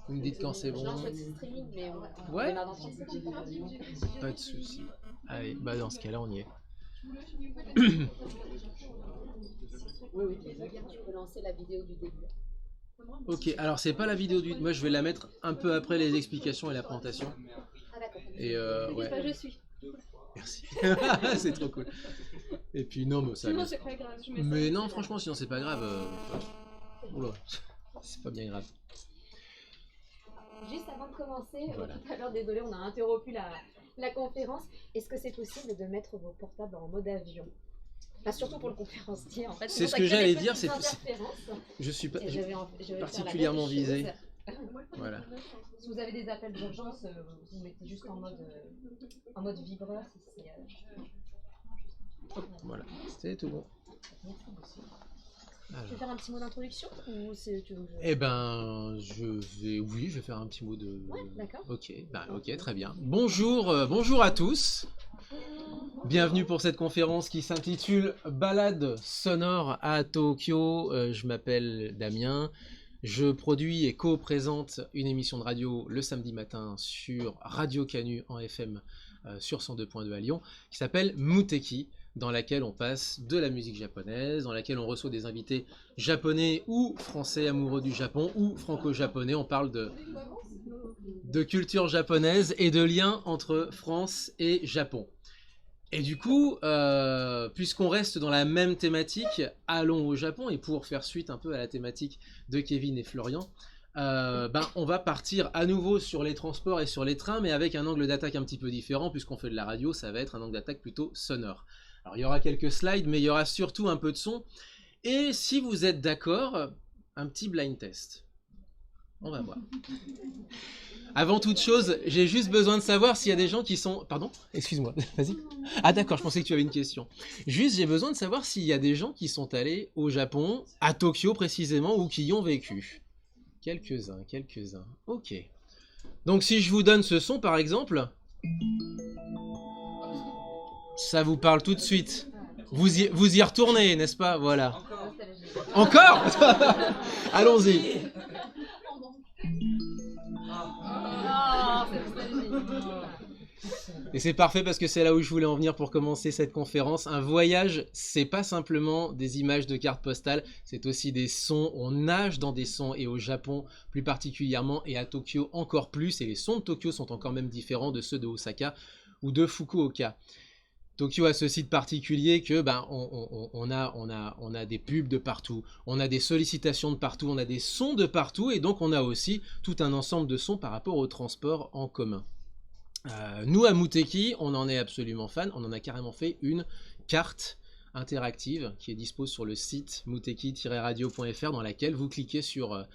Vous me dites quand c'est Je bon. lance le streaming, mais on Ouais, démarre dans 30 secondes. pas de souci. Allez, bah dans ce cas-là, on y est. Oui, oui, tu peux lancer la vidéo du début. Ok, alors c'est pas la vidéo du... Moi, je vais la mettre un peu après les explications et la présentation. Ah d'accord. Et ouais, Bah, je suis. merci. C'est trop cool. Et puis non, mais ça... Sinon, c'est pas grave. Je mets ça. Mais non, franchement, sinon c'est pas grave. Oula, c'est pas bien grave. Juste avant de commencer, Voilà. tout à l'heure, désolé, on a interrompu la conférence. Est-ce que c'est possible de mettre vos portables en mode avion? Enfin, surtout pour le conférencier, en fait. C'est pour ce ça que qu'il y a j'allais des dire, petites c'est... interférences. Je suis pas... Et je vais faire la particulièrement même chose. visé. Voilà. Si vous avez des appels d'urgence, vous mettez juste en mode vibreur. Si c'est, Voilà, c'était tout bon. Tu Alors. veux faire un petit mot d'introduction ou tu veux que je... Eh ben, je vais faire un petit mot de... Ouais, d'accord. Ok, ok, très bien. Bonjour, bonjour à tous. Bienvenue pour cette conférence qui s'intitule Balade sonore à Tokyo. Je m'appelle Damien. Je produis et co-présente une émission de radio le samedi matin sur Radio Canu en FM sur 102.2 à Lyon qui s'appelle Muteki, dans laquelle on passe de la musique japonaise, dans laquelle on reçoit des invités japonais ou français amoureux du Japon ou franco-japonais. On parle de culture japonaise et de liens entre France et Japon. Et du coup, puisqu'on reste dans la même thématique, allons au Japon, et pour faire suite un peu à la thématique de Kevin et Florian, on va partir à nouveau sur les transports et sur les trains, mais avec un angle d'attaque un petit peu différent, puisqu'on fait de la radio, ça va être un angle d'attaque plutôt sonore. Alors il y aura quelques slides, mais il y aura surtout un peu de son, et si vous êtes d'accord, un petit blind test. On va voir. Avant toute chose, j'ai juste besoin de savoir s'il y a des gens qui sont... Pardon? Excuse-moi, vas-y. Ah d'accord, je pensais que tu avais une question. Juste, j'ai besoin de savoir s'il y a des gens qui sont allés au Japon, à Tokyo précisément, ou qui y ont vécu. Quelques-uns, quelques-uns. Ok. Donc si je vous donne ce son, par exemple, ça vous parle tout de suite. Vous y retournez, n'est-ce pas? Voilà. Encore? Allons-y. Et c'est parfait parce que c'est là où je voulais en venir pour commencer cette conférence. Un voyage, c'est pas simplement des images de cartes postales, c'est aussi des sons. On nage dans des sons, et au Japon plus particulièrement, et à Tokyo encore plus. Et les sons de Tokyo sont encore même différents de ceux de Osaka ou de Fukuoka. Tokyo a ce site particulier que on a des pubs de partout, on a des sollicitations de partout, on a des sons de partout, et donc on a aussi tout un ensemble de sons par rapport au transport en commun. Nous à Muteki, on en est absolument fan, on en a carrément fait une carte interactive qui est dispo sur le site muteki-radio.fr, dans laquelle vous cliquez sur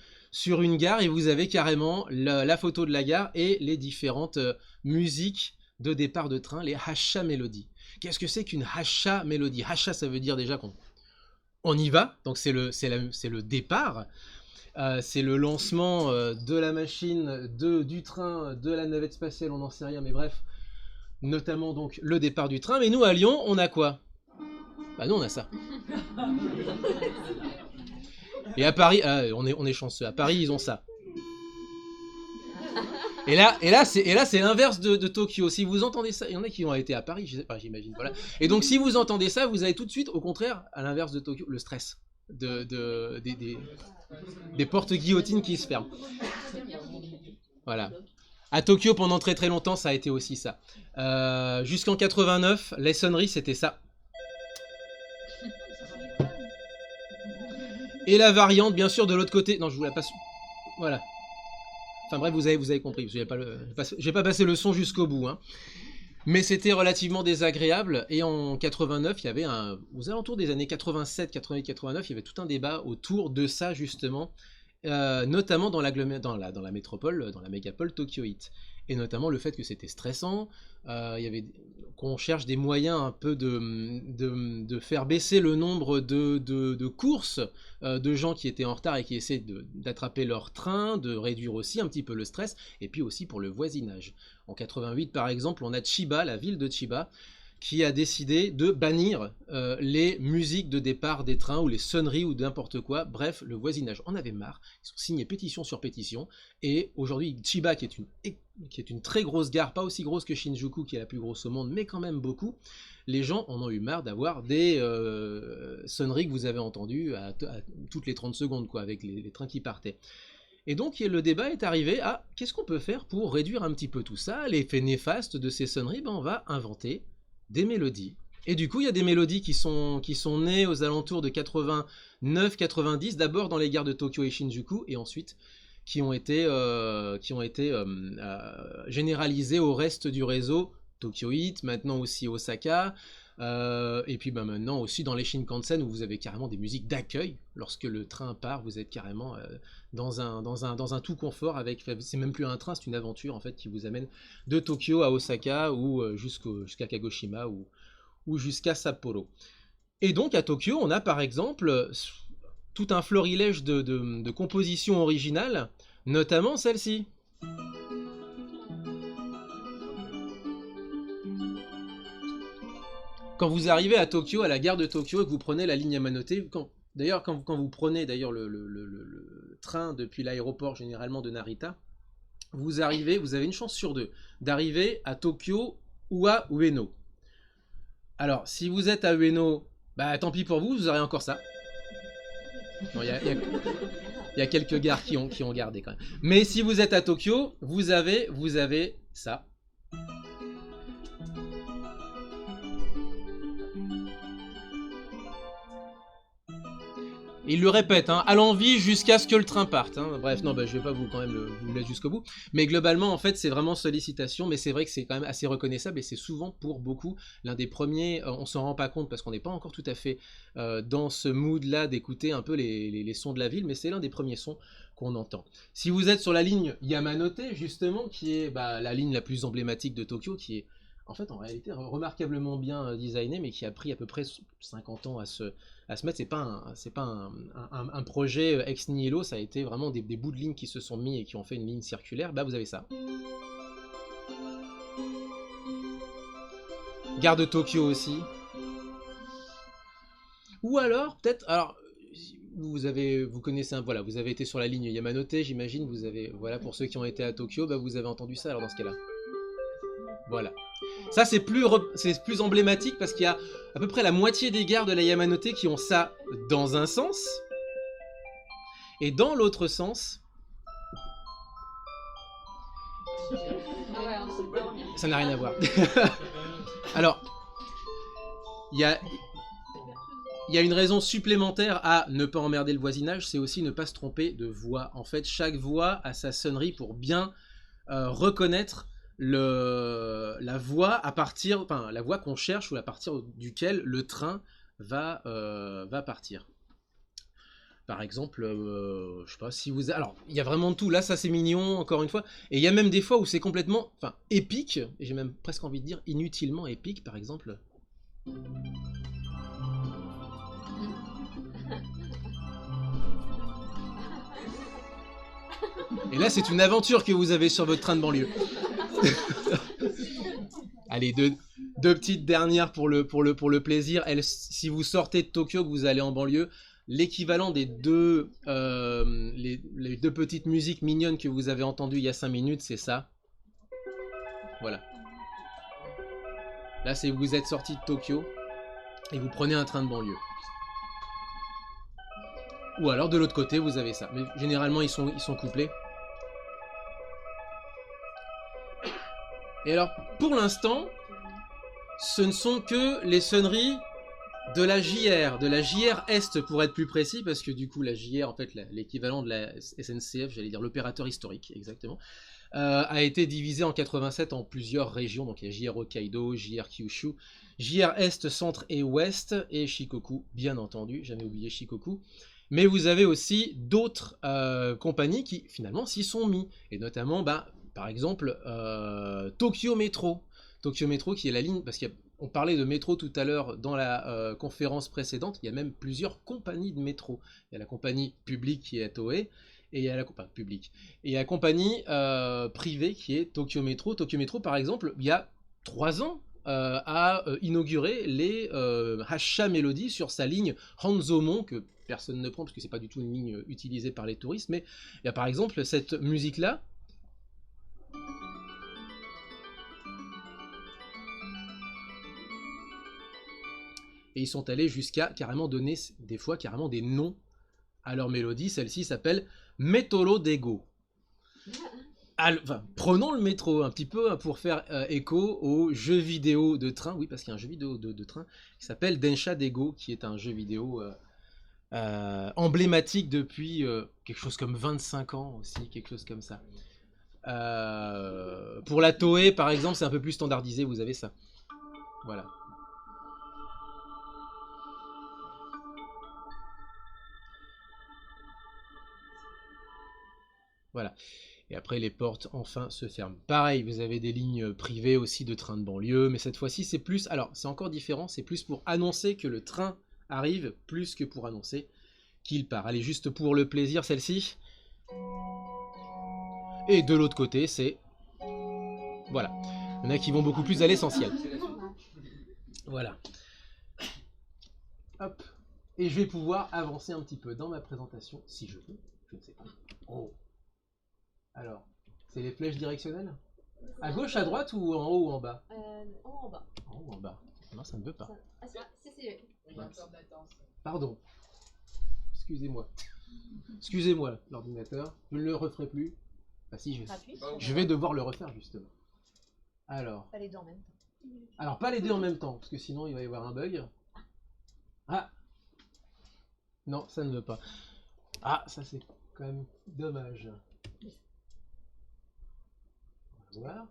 une gare et vous avez carrément la photo de la gare et les différentes musiques de départ de train, les Hasha Melody. Qu'est-ce que c'est qu'une Hasha Melody? Hasha, ça veut dire déjà qu'on y va, donc c'est le départ. C'est le lancement de la machine, du train, de la navette spatiale, on n'en sait rien, mais bref, notamment donc le départ du train. Mais nous à Lyon, on a quoi? Bah nous on a ça. Et à Paris, on est chanceux, à Paris ils ont ça. Et là c'est l'inverse de Tokyo. Si vous entendez ça, il y en a qui ont été à Paris, j'imagine, voilà. Et donc si vous entendez ça, vous avez tout de suite, au contraire, à l'inverse de Tokyo, le stress des portes guillotines qui se ferment. Voilà. À Tokyo, pendant très très longtemps, ça a été aussi ça. Jusqu'en 89, les sonneries, c'était ça. Et la variante, bien sûr, de l'autre côté. Non, je vous la passe. Voilà. Enfin bref, vous avez compris. Je vais pas passer le son jusqu'au bout, hein. Mais c'était relativement désagréable, et en 89, il y avait aux alentours des années 87, 88, 89, il y avait tout un débat autour de ça justement, notamment dans la métropole, dans la mégapole tokyoïte, et notamment le fait que c'était stressant, qu'on cherche des moyens un peu de faire baisser le nombre de courses, de gens qui étaient en retard et qui essaient d'attraper leur train, de réduire aussi un petit peu le stress, et puis aussi pour le voisinage. En 88 par exemple, on a Chiba, la ville de Chiba, qui a décidé de bannir les musiques de départ des trains ou les sonneries ou n'importe quoi. Bref, le voisinage en avait marre. Ils ont signé pétition sur pétition. Et aujourd'hui, Chiba, qui est une très grosse gare, pas aussi grosse que Shinjuku, qui est la plus grosse au monde, mais quand même beaucoup, les gens en ont eu marre d'avoir des sonneries que vous avez entendues à toutes les 30 secondes, quoi, avec les trains qui partaient. Et donc le débat est arrivé à qu'est-ce qu'on peut faire pour réduire un petit peu tout ça, l'effet néfaste de ces sonneries, ben on va inventer des mélodies. Et du coup, il y a des mélodies qui sont nées aux alentours de 89-90, d'abord dans les gares de Tokyo et Shinjuku, et ensuite qui ont été généralisées au reste du réseau, Tokyo Heat, maintenant aussi Osaka, et puis ben, maintenant aussi dans les Shinkansen où vous avez carrément des musiques d'accueil. Lorsque le train part, vous êtes carrément dans un tout confort, c'est même plus un train, c'est une aventure en fait qui vous amène de Tokyo à Osaka ou jusqu'à Kagoshima ou jusqu'à Sapporo. Et donc à Tokyo, on a par exemple tout un florilège de compositions originales, notamment celle-ci. Quand vous arrivez à Tokyo, à la gare de Tokyo, et que vous prenez la ligne Yamanote, quand vous prenez d'ailleurs le train depuis l'aéroport généralement de Narita, vous avez une chance sur deux d'arriver à Tokyo ou à Ueno. Alors, si vous êtes à Ueno, bah tant pis pour vous, vous aurez encore ça. Il y a quelques gares qui ont gardé quand même. Mais si vous êtes à Tokyo, vous avez ça. Il le répète, hein, à l'envi jusqu'à ce que le train parte. Hein. Bref, non, bah, je vais pas vous le laisser jusqu'au bout. Mais globalement, en fait, c'est vraiment sollicitation. Mais c'est vrai que c'est quand même assez reconnaissable et c'est souvent pour beaucoup l'un des premiers. On s'en rend pas compte parce qu'on n'est pas encore tout à fait dans ce mood-là d'écouter un peu les sons de la ville. Mais c'est l'un des premiers sons qu'on entend. Si vous êtes sur la ligne Yamanote, justement, qui est la ligne la plus emblématique de Tokyo, qui est en fait, en réalité, remarquablement bien designé, mais qui a pris à peu près 50 ans à se mettre. C'est pas un projet ex nihilo, ça a été vraiment des bouts de ligne qui se sont mis et qui ont fait une ligne circulaire. Bah, vous avez ça. Gare de Tokyo aussi. Ou alors, peut-être, vous connaissez voilà, vous avez été sur la ligne Yamanote, j'imagine, voilà, pour ceux qui ont été à Tokyo, bah, vous avez entendu ça alors dans ce cas-là. Voilà. Ça, c'est plus emblématique parce qu'il y a à peu près la moitié des gares de la Yamanote qui ont ça dans un sens. Et dans l'autre sens, ça n'a rien à voir. Alors, il y a une raison supplémentaire à ne pas emmerder le voisinage, c'est aussi ne pas se tromper de voix. En fait, chaque voix a sa sonnerie pour bien reconnaître la voie la voie qu'on cherche ou à partir duquel le train va partir. Par exemple, je sais pas si vous... Alors, il y a vraiment tout. Là, ça c'est mignon, encore une fois. Et il y a même des fois où c'est complètement épique, et j'ai même presque envie de dire inutilement épique, par exemple. Et là, c'est une aventure que vous avez sur votre train de banlieue. Allez, deux petites dernières pour le plaisir. Si vous sortez de Tokyo, que vous allez en banlieue, l'équivalent des les deux petites musiques mignonnes que vous avez entendues il y a 5 minutes, c'est ça. Voilà. Là, c'est vous êtes sorti de Tokyo et vous prenez un train de banlieue. Ou alors de l'autre côté, vous avez ça. Mais généralement, ils sont couplés. Et alors, pour l'instant, ce ne sont que les sonneries de la JR Est pour être plus précis, parce que du coup la JR, en fait l'équivalent de la SNCF, j'allais dire l'opérateur historique, exactement, a été divisé en 87 en plusieurs régions, donc il y a JR Hokkaido, JR Kyushu, JR Est, Centre et Ouest, et Shikoku, bien entendu, jamais oublié Shikoku. Mais vous avez aussi d'autres compagnies qui finalement s'y sont mis, et notamment, par exemple, Tokyo Metro. Tokyo Metro qui est la ligne, parce qu'on parlait de métro tout à l'heure dans la conférence précédente, il y a même plusieurs compagnies de métro. Il y a la compagnie publique qui est Toei, et il y a la compagnie privée qui est Tokyo Metro. Tokyo Metro, par exemple, il y a 3 ans, a inauguré les Hacha Melody sur sa ligne Hanzomon, que personne ne prend parce que c'est pas du tout une ligne utilisée par les touristes, mais il y a par exemple cette musique-là. Et ils sont allés jusqu'à carrément donner des fois carrément des noms à leur mélodie. Celle-ci s'appelle Métolo Dego. Enfin, prenons le métro un petit peu pour faire écho au jeu vidéo de train. Oui, parce qu'il y a un jeu vidéo de train qui s'appelle Densha Dego, qui est un jeu vidéo emblématique depuis quelque chose comme 25 ans aussi, quelque chose comme ça. Pour la Toei, par exemple, c'est un peu plus standardisé, vous avez ça. Voilà. Voilà. Et après, les portes, enfin, se ferment. Pareil, vous avez des lignes privées aussi de trains de banlieue, mais cette fois-ci, c'est plus... Alors, c'est encore différent, c'est plus pour annoncer que le train arrive, plus que pour annoncer qu'il part. Allez, juste pour le plaisir, celle-ci. Et de l'autre côté, c'est... Voilà. Il y en a qui vont beaucoup plus à l'essentiel. Voilà. Hop. Et je vais pouvoir avancer un petit peu dans ma présentation, si je veux. Je ne sais pas. Oh. Alors, c'est les flèches directionnelles? À gauche, à droite ou en haut ou en bas? En haut, en bas. En haut ou en bas? Non, ça ne veut pas. Ah si. Pardon. Excusez-moi. Excusez-moi, l'ordinateur. Je ne le referai plus. Ah si, je vais devoir le refaire justement. Alors. Pas les deux en même temps. Alors, pas les deux en même temps, parce que sinon il va y avoir un bug. Ah! Non, ça ne veut pas. Ah, ça c'est quand même dommage. On va voir.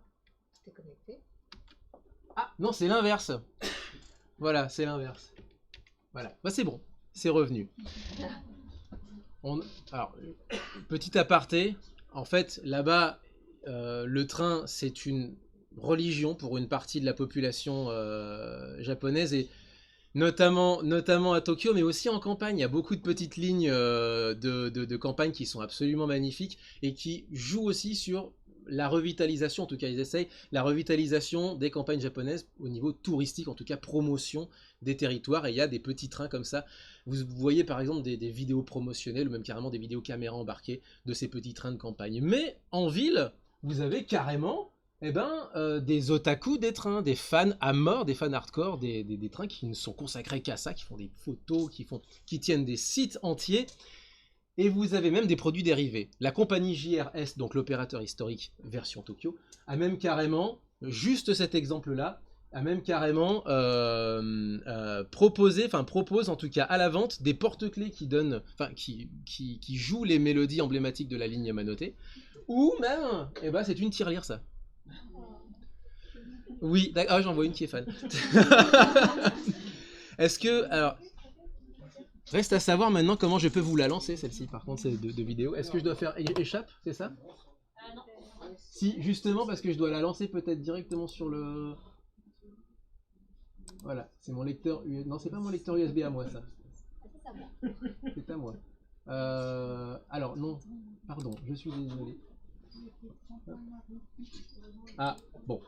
Tout est connecté. Ah, non, c'est l'inverse. Voilà, c'est l'inverse. Voilà, bah c'est bon, c'est revenu. Alors, petit aparté, en fait, là-bas, le train, c'est une religion pour une partie de la population japonaise, et notamment à Tokyo, mais aussi en campagne. Il y a beaucoup de petites lignes de campagne qui sont absolument magnifiques et qui jouent aussi sur la revitalisation, en tout cas ils essayent, la revitalisation des campagnes japonaises au niveau touristique, en tout cas promotion des territoires, et il y a des petits trains comme ça. Vous voyez par exemple des vidéos promotionnelles ou même carrément des vidéos caméras embarquées de ces petits trains de campagne. Mais en ville, vous avez carrément des otaku des trains, des fans à mort, des fans hardcore, des trains qui ne sont consacrés qu'à ça, qui font des photos, qui tiennent des sites entiers. Et vous avez même des produits dérivés. La compagnie JRS, donc l'opérateur historique version Tokyo, a même carrément, juste cet exemple-là, a même carrément propose en tout cas à la vente des porte-clés qui jouent les mélodies emblématiques de la ligne Yamanote, ou même, c'est une tirelire ça. Oui, j'en vois une qui est fan. Est-ce que, alors, reste à savoir maintenant comment je peux vous la lancer, celle-ci, par contre, c'est de vidéo. Est-ce que je dois faire échappe, c'est ça? Non. Si, justement, parce que je dois la lancer peut-être directement sur le... Voilà, c'est mon lecteur USB. Non, c'est pas mon lecteur USB à moi, ça. C'est à moi. C'est à moi. Alors, non, pardon, je suis désolé. Ah, bon.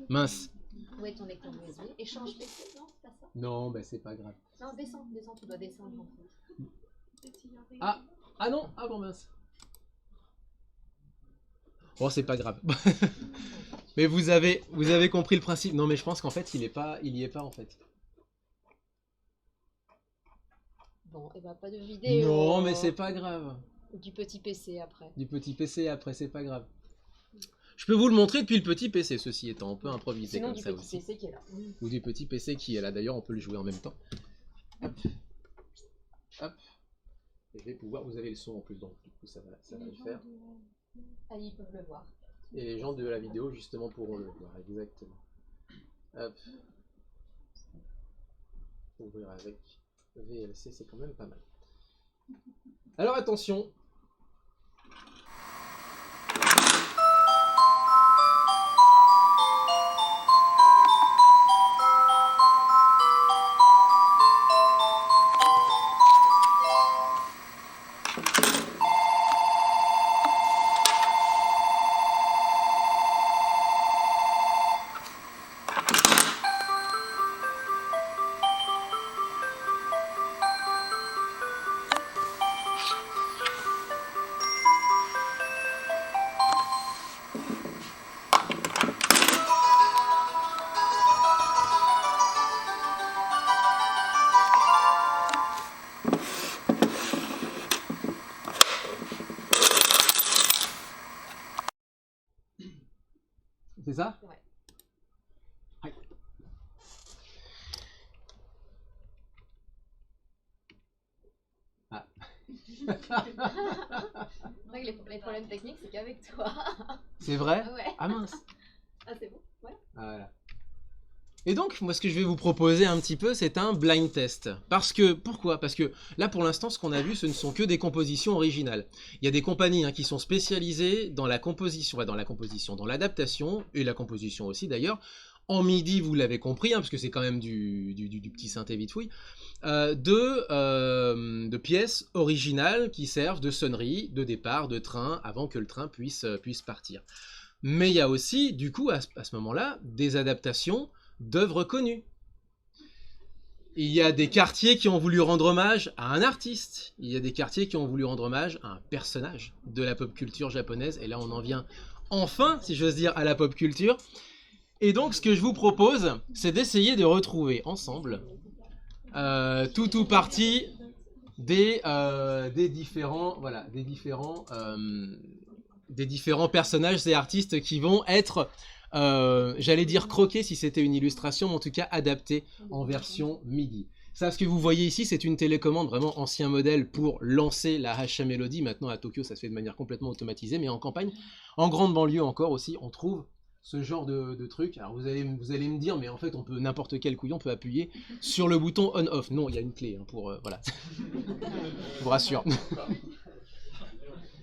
Mince. Où est ton lecteur USB? Échange PC, non? C'est pas ça? Non, c'est pas grave. Non, descends, tu dois descendre. Ah non, ah bon mince. Bon, c'est pas grave. Mais vous avez compris le principe. Non, mais je pense qu'en fait, il y est pas en fait. Bon, pas de vidéo. Non, mais c'est pas grave. Du petit PC après. Du petit PC après, c'est pas grave. Je peux vous le montrer depuis le petit PC, ceci étant, on peut improviser. Sinon, comme ça du aussi. petit PC qui est là. Ou du petit PC qui est là, d'ailleurs on peut le jouer en même temps. Hop. Hop. Et je vais pouvoir, vous avez le son en plus, donc du coup ça va le faire. Ah, ils peuvent le voir. Et les gens de la vidéo justement pourront le voir, exactement. Hop. Ouvrir avec VLC, c'est quand même pas mal. Alors attention. C'est ça? Ouais. Aïe. Ah. C'est vrai que les problèmes techniques, c'est qu'avec toi. C'est vrai? Ouais. Ah mince. Ah, c'est bon? Ouais. Ah, voilà. Et donc, moi, ce que je vais vous proposer un petit peu, c'est un blind test. Pourquoi? Parce que là, pour l'instant, ce qu'on a vu, ce ne sont que des compositions originales. Il y a des compagnies qui sont spécialisées dans la composition, dans l'adaptation, et la composition aussi d'ailleurs, en MIDI, vous l'avez compris, parce que c'est quand même du petit synthé vite fouille, de pièces originales qui servent de sonnerie, de départ, de train, avant que le train puisse partir. Mais il y a aussi, du coup, à ce moment-là, des adaptations d'œuvres connues. Il y a des quartiers qui ont voulu rendre hommage à un artiste. Il y a des quartiers qui ont voulu rendre hommage à un personnage de la pop culture japonaise. Et là, on en vient enfin, si j'ose dire, à la pop culture. Et donc, ce que je vous propose, c'est d'essayer de retrouver ensemble tout parti des différents personnages et artistes qui vont être j'allais dire croqués si c'était une illustration, mais en tout cas adaptés en version MIDI. Ça, ce que vous voyez ici, c'est une télécommande vraiment ancien modèle pour lancer la Hacha Melody. Maintenant, à Tokyo, ça se fait de manière complètement automatisée, mais en campagne, en grande banlieue encore aussi, on trouve ce genre de truc. Alors vous allez me dire, mais en fait, on peut n'importe quel couillon peut appuyer sur le bouton on/off. Non, il y a une clé pour voilà. Je vous rassure.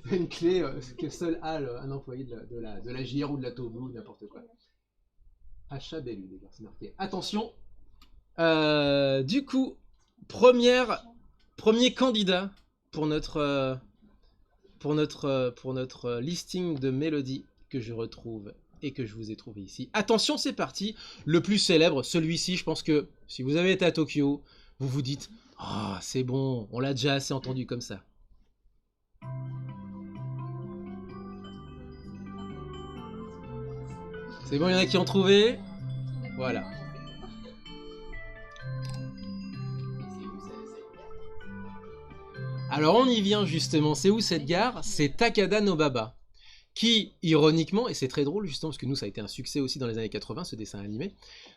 Une clé que seul a un employé de la JR ou de la Tobu ou n'importe quoi. Achat Bellu, les gars, c'est marqué. Attention. Du coup, premier candidat pour notre listing de mélodies que je retrouve et que je vous ai trouvé ici. Attention, c'est parti. Le plus célèbre, celui-ci, je pense que si vous avez été à Tokyo, vous vous dites « Ah, oh, c'est bon, on l'a déjà assez entendu comme ça. » C'est bon, il y en a qui ont trouvé. Voilà. Alors on y vient justement, c'est où cette gare? C'est Takada no Baba, qui, ironiquement, et c'est très drôle justement, parce que nous ça a été un succès aussi dans les années 80, ce dessin animé,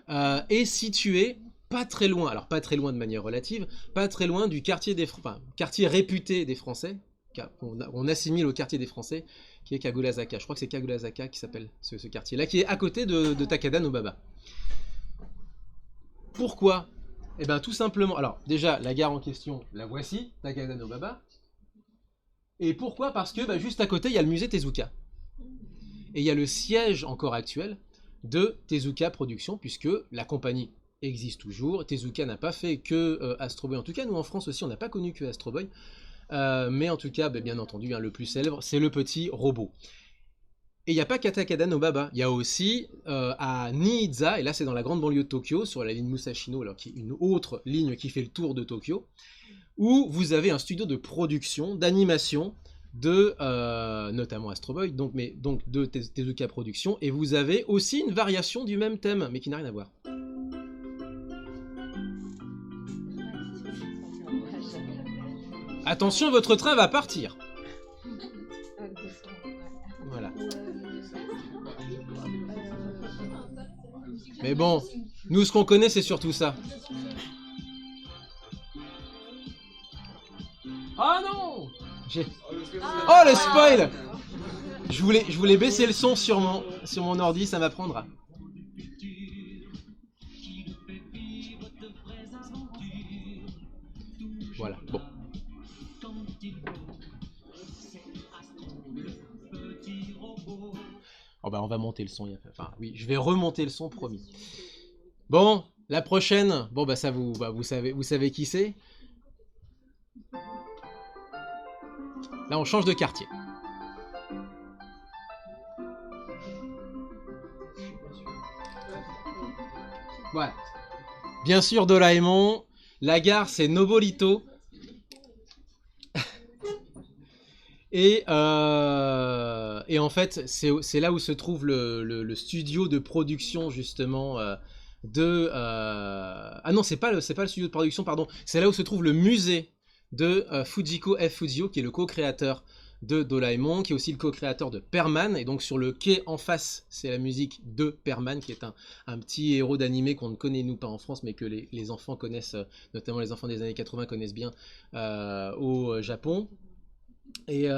est situé pas très loin, alors pas très loin de manière relative, pas très loin du quartier quartier réputé des Français, on assimile au quartier des Français, qui est Kagurazaka. Je crois que c'est Kagurazaka qui s'appelle ce quartier-là, qui est à côté de Takada no Baba. Pourquoi? Eh bien tout simplement, alors déjà la gare en question, la voici, Takada no Baba. Et pourquoi? Parce que juste à côté il y a le musée Tezuka. Et il y a le siège encore actuel de Tezuka Productions, puisque la compagnie existe toujours. Tezuka n'a pas fait que Astro Boy, en tout cas nous en France aussi on n'a pas connu que Astro Boy. Mais en tout cas, bien entendu, le plus célèbre, c'est le petit robot. Et il n'y a pas qu'à Takada no Baba, il y a aussi à Niiza, et là c'est dans la grande banlieue de Tokyo, sur la ligne Musashino, alors qui est une autre ligne qui fait le tour de Tokyo, où vous avez un studio de production, d'animation, de notamment Astro Boy, donc de Tezuka Productions, et vous avez aussi une variation du même thème, mais qui n'a rien à voir. Attention, votre train va partir. Voilà. Mais bon, nous ce qu'on connaît c'est surtout ça. Oh non! Oh le spoil! Je voulais baisser le son sur mon ordi, ça m'apprendra. Voilà, bon. Oh on va monter le son. Enfin, oui, je vais remonter le son, promis. Bon, la prochaine. Bon, ça vous savez qui c'est. Là, on change de quartier. Voilà. Bien sûr, Doraemon. La gare, c'est Noborito. Et en fait, c'est là où se trouve le studio de production, justement, Ah non, c'est pas le studio de production, pardon. C'est là où se trouve le musée de Fujiko F. Fujio, qui est le co-créateur de Doraemon, qui est aussi le co-créateur de Perman, et donc sur le quai en face, c'est la musique de Perman, qui est un petit héros d'animé qu'on ne connaît nous pas en France, mais que les enfants connaissent, notamment les enfants des années 80 connaissent bien au Japon. Et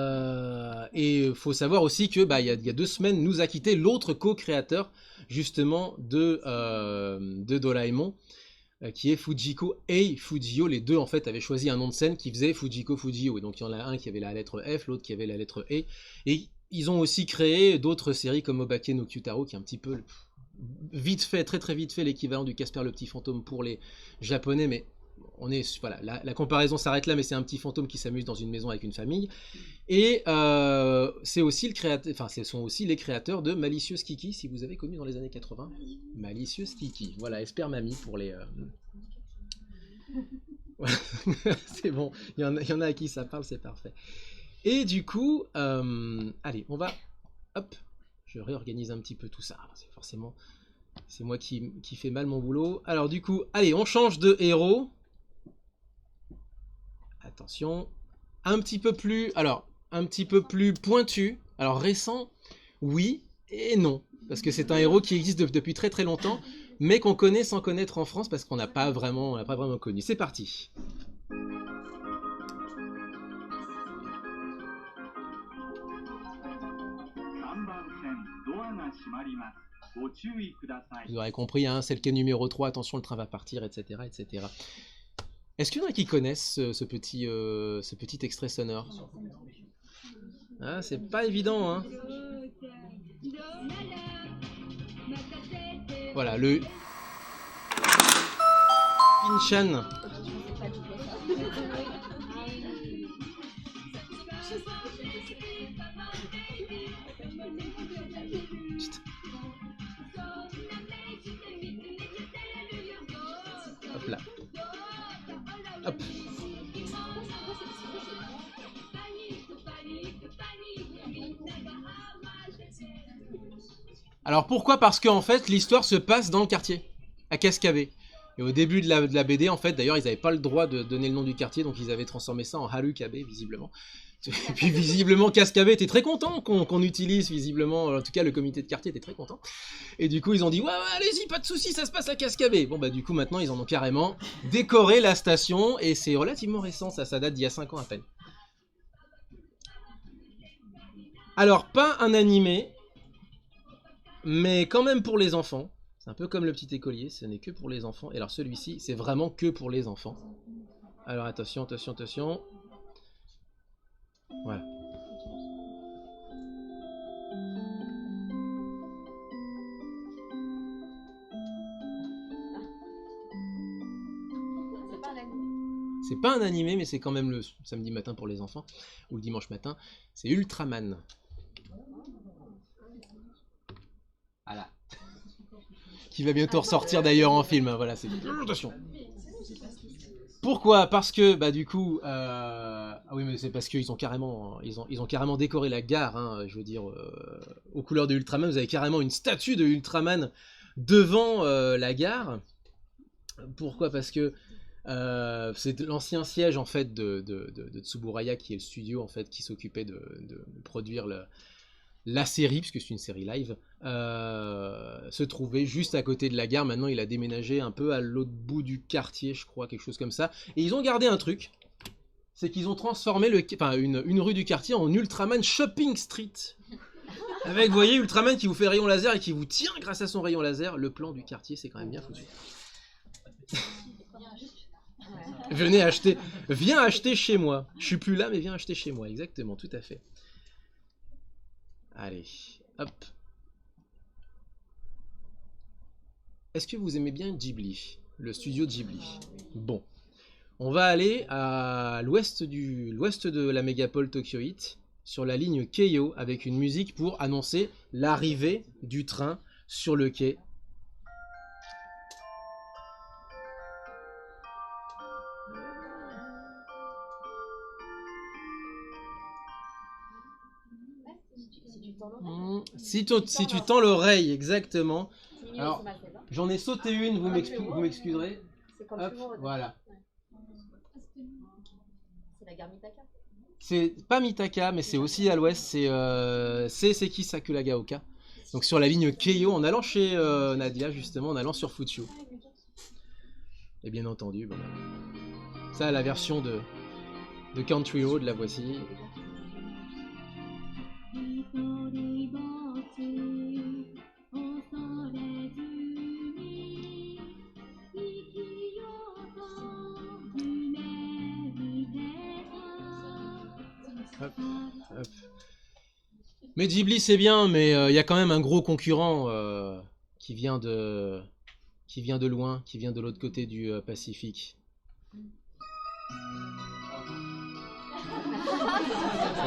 faut savoir aussi que il y a 2 semaines nous a quitté l'autre co-créateur justement de Doraemon, qui est Fujiko Ei Fujio. Les deux en fait avaient choisi un nom de scène qui faisait Fujiko Fujio, et donc il y en a un qui avait la lettre F, l'autre qui avait la lettre E, et ils ont aussi créé d'autres séries comme Obake no Kyutaro, qui est un petit peu vite fait, très très vite fait, l'équivalent du Casper le petit fantôme pour les japonais, mais voilà, la comparaison s'arrête là, mais c'est un petit fantôme qui s'amuse dans une maison avec une famille. Et c'est aussi ce sont aussi les créateurs de Malicious Kiki, si vous avez connu dans les années 80. Malicious Kiki, voilà, Esper Mamie pour les. C'est bon, il y en a à qui ça parle, c'est parfait. Et du coup, allez, on va, hop, je réorganise un petit peu tout ça. C'est moi qui fait mal mon boulot. Alors du coup, allez, on change de héros. Attention, un petit peu plus pointu. Alors récent, oui et non, parce que c'est un héros qui existe depuis très très longtemps, mais qu'on connaît sans connaître en France parce qu'on n'a pas vraiment connu. C'est parti. Vous aurez compris, hein, c'est le quai numéro 3, attention, le train va partir, etc. etc. Est-ce qu'il y en a qui connaissent ce petit extrait sonore? Ah, c'est pas évident, hein. Voilà, le Pinchan. Hop là. Hop. Alors pourquoi? Parce qu'en fait l'histoire se passe dans le quartier, à Cascavel. Et au début de la BD, en fait, d'ailleurs, ils n'avaient pas le droit de donner le nom du quartier, donc ils avaient transformé ça en Harukabe, visiblement. Et puis visiblement, Cascavel était très content qu'on utilise, visiblement, en tout cas le comité de quartier était très content. Et du coup, ils ont dit, ouais, allez-y, pas de soucis, ça se passe à Cascavel. Bon, bah du coup, maintenant, ils en ont carrément décoré la station, et c'est relativement récent, ça date d'il y a 5 ans à peine. Alors, pas un animé, mais quand même pour les enfants. C'est un peu comme le petit écolier, ce n'est que pour les enfants. Et alors celui-ci, c'est vraiment que pour les enfants. Alors attention, attention, attention. Voilà. C'est pas un animé, mais c'est quand même le samedi matin pour les enfants, ou le dimanche matin. C'est Ultraman. Voilà. Qui va bientôt ressortir d'ailleurs en film. Voilà, c'est. Attention. Pourquoi? Parce que bah du coup, oui, mais c'est parce qu'ils ont carrément, ils ont carrément décoré la gare. Hein, je veux dire, aux couleurs de Ultraman, vous avez carrément une statue de Ultraman devant la gare. Pourquoi? Parce que c'est l'ancien siège en fait de Tsuburaya, qui est le studio en fait qui s'occupait de produire la série, puisque c'est une série live, se trouvait juste à côté de la gare. Maintenant, il a déménagé un peu à l'autre bout du quartier, je crois, quelque chose comme ça. Et ils ont gardé un truc, c'est qu'ils ont transformé une rue du quartier en Ultraman Shopping Street. Avec, vous voyez, Ultraman qui vous fait rayon laser et qui vous tient grâce à son rayon laser. Le plan du quartier, c'est quand même bien foutu. Viens acheter chez moi. Je suis plus là, mais viens acheter chez moi. Exactement, tout à fait. Allez, hop. Est-ce que vous aimez bien Ghibli, le studio Ghibli? Bon, on va aller à l'ouest de la mégapole tokyoïte, sur la ligne Keio, avec une musique pour annoncer l'arrivée du train sur le quai. Si tu tends l'oreille, exactement. Alors, j'en ai sauté une, vous m'excuserez. Hop, voilà. C'est la gare Mitaka. C'est pas Mitaka, mais c'est aussi à l'ouest, c'est Seki Sakuragaoka. Donc sur la ligne Keio, en allant chez Nadia, justement, en allant sur Futsio. Et bien entendu, voilà. Ça, la version de Country Road, la voici. Hop, hop. Mais Ghibli c'est bien, mais il y a quand même un gros concurrent qui vient de loin, qui vient de l'autre côté du Pacifique.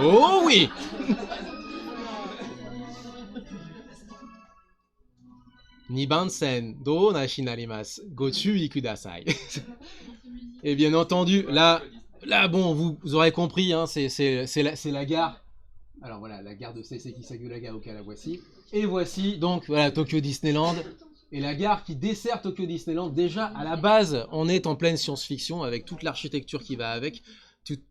Oh oui. Nibansen do nashinarimasu gochūi kudasai. Et bien entendu, là bon, vous aurez compris, hein, c'est la gare. Alors voilà, la gare de Seki Sakuragaoka, la voici. Et voici donc voilà Tokyo Disneyland. Et la gare qui dessert Tokyo Disneyland, déjà à la base, on est en pleine science-fiction avec toute l'architecture qui va avec,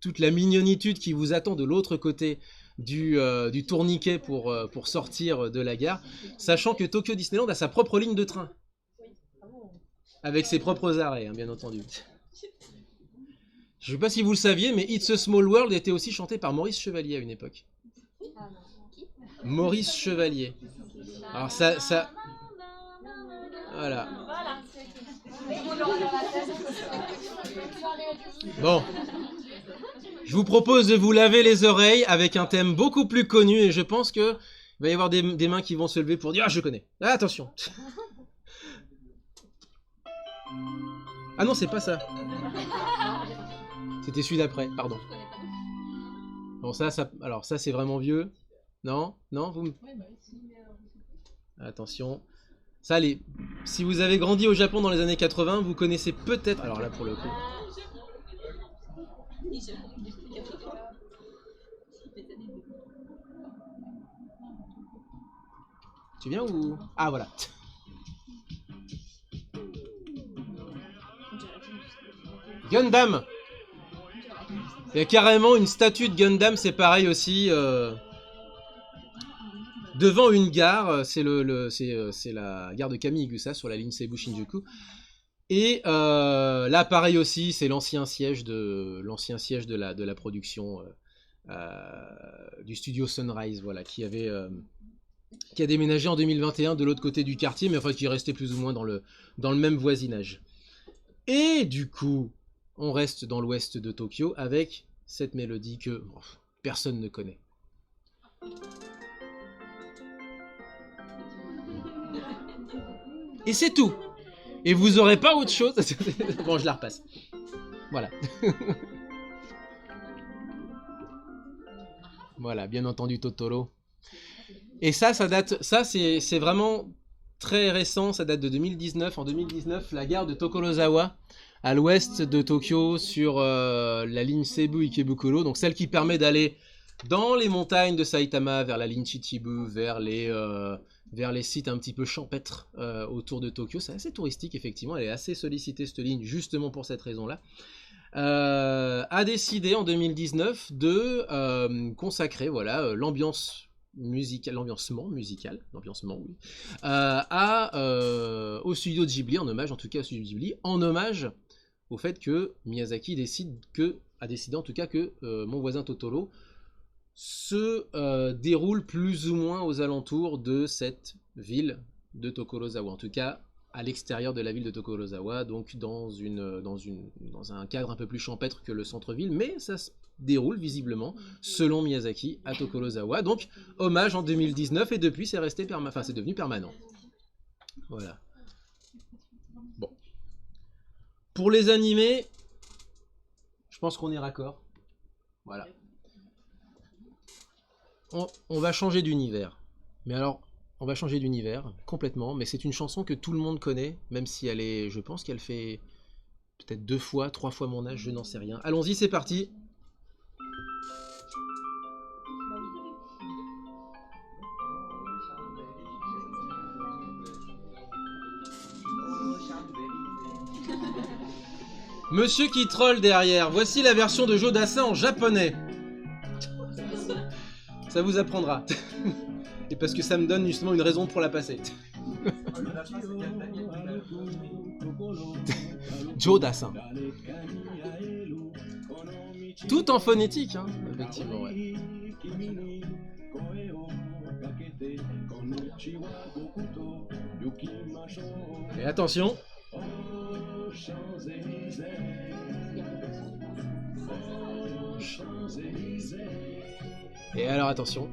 toute la mignonitude qui vous attend de l'autre côté du tourniquet pour sortir de la gare, sachant que Tokyo Disneyland a sa propre ligne de train. Avec ses propres arrêts, hein, bien entendu. Je ne sais pas si vous le saviez, mais It's a Small World était aussi chanté par Maurice Chevalier à une époque. Maurice Chevalier. Alors ça... Voilà. Bon. Je vous propose de vous laver les oreilles avec un thème beaucoup plus connu et je pense que il va y avoir des mains qui vont se lever pour dire « Ah, je connais. Ah, attention !» Ah non, c'est pas ça. C'était celui d'après, pardon. Bon, alors ça c'est vraiment vieux. Non, vous... Attention. Ça, si vous avez grandi au Japon dans les années 80, vous connaissez peut-être... Alors là, pour le coup... Tu viens ou... Ah, voilà. Gundam. Il y a carrément une statue de Gundam, c'est pareil aussi... Devant une gare, c'est la gare de Kamiigusa sur la ligne Seibu-Shinjuku. Et là, pareil aussi, c'est l'ancien siège de la production du studio Sunrise, voilà, qui a déménagé en 2021 de l'autre côté du quartier, mais enfin qui est resté plus ou moins dans le même voisinage. Et du coup, on reste dans l'ouest de Tokyo avec cette mélodie que personne ne connaît. Et c'est tout. Et vous aurez pas autre chose. Bon, je la repasse. Voilà. Voilà, bien entendu Totoro. Et ça date. Ça, c'est vraiment très récent. Ça date de 2019. En 2019, la gare de Tokorozawa, à l'ouest de Tokyo, sur la ligne Seibu-Ikebukuro, donc celle qui permet d'aller dans les montagnes de Saitama, vers la ligne Chichibu, vers les sites un petit peu champêtres autour de Tokyo. C'est assez touristique, effectivement. Elle est assez sollicitée, cette ligne, justement pour cette raison-là. A décidé en 2019 de consacrer l'ambiancement musical, au studio Ghibli, en hommage, en tout cas au studio Ghibli, en hommage au fait que Miyazaki a décidé en tout cas que Mon voisin Totoro se déroule plus ou moins aux alentours de cette ville de Tokorozawa, en tout cas à l'extérieur de la ville de Tokorozawa, donc dans un cadre un peu plus champêtre que le centre-ville, mais ça se déroule visiblement, selon Miyazaki, à Tokorozawa, donc hommage en 2019, et depuis c'est devenu permanent. Voilà. Bon. Pour les animés, je pense qu'on est raccord. Voilà. On va changer d'univers. Mais alors, on va changer d'univers complètement. Mais c'est une chanson que tout le monde connaît, même si je pense qu'elle fait peut-être 2 fois, 3 fois mon âge, je n'en sais rien. Allons-y, c'est parti. Monsieur qui troll derrière. Voici la version de Jodassin en japonais. Ça vous apprendra. Et parce que ça me donne justement une raison pour la passer. Joe Dassin. Tout en phonétique, hein, effectivement, ouais. Et attention. Et alors attention.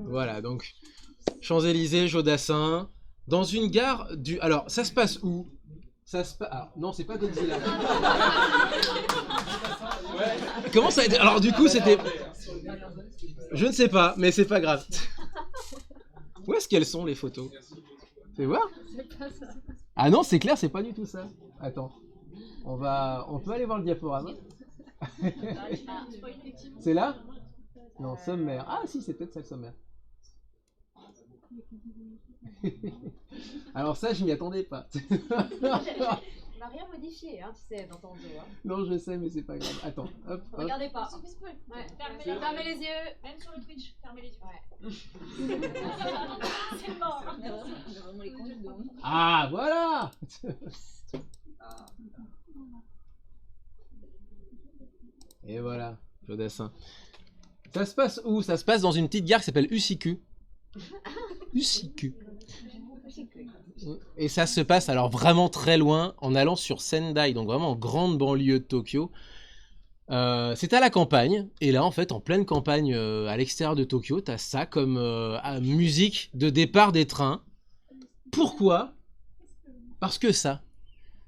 Voilà, donc Champs-Élysées, Jodassin, dans une gare du... Alors, ça se passe où? Ça se passe... Ah, non, c'est pas Godzilla. Comment ça a été... Alors, du coup, c'était... Je ne sais pas, mais c'est pas grave. Où est-ce qu'elles sont, les photos? Fais voir. Ah non, c'est clair, c'est pas du tout ça. Attends. On peut aller voir le diaporama. C'est là? Non, sommaire. Ah si, c'est peut-être ça le sommaire. Alors ça, je m'y attendais pas. On n'a rien modifié, hein, tu sais, dans ton dos. Hein. Non, je sais, mais c'est pas grave. Attends, hop, hop. Regardez pas. Ouais. Fermez les yeux. Même sur le Twitch, fermez les yeux. Ouais. C'est mort. On a vraiment les comptes de honte. Ah, voilà. Et voilà, Jodassin. Ça se passe où? Ça se passe dans une petite gare qui s'appelle Usiku. Usiku. Et ça se passe alors vraiment très loin en allant sur Sendai, donc vraiment en grande banlieue de Tokyo. C'est à la campagne, et là en fait en pleine campagne à l'extérieur de Tokyo, t'as ça comme musique de départ des trains. Pourquoi? Parce que ça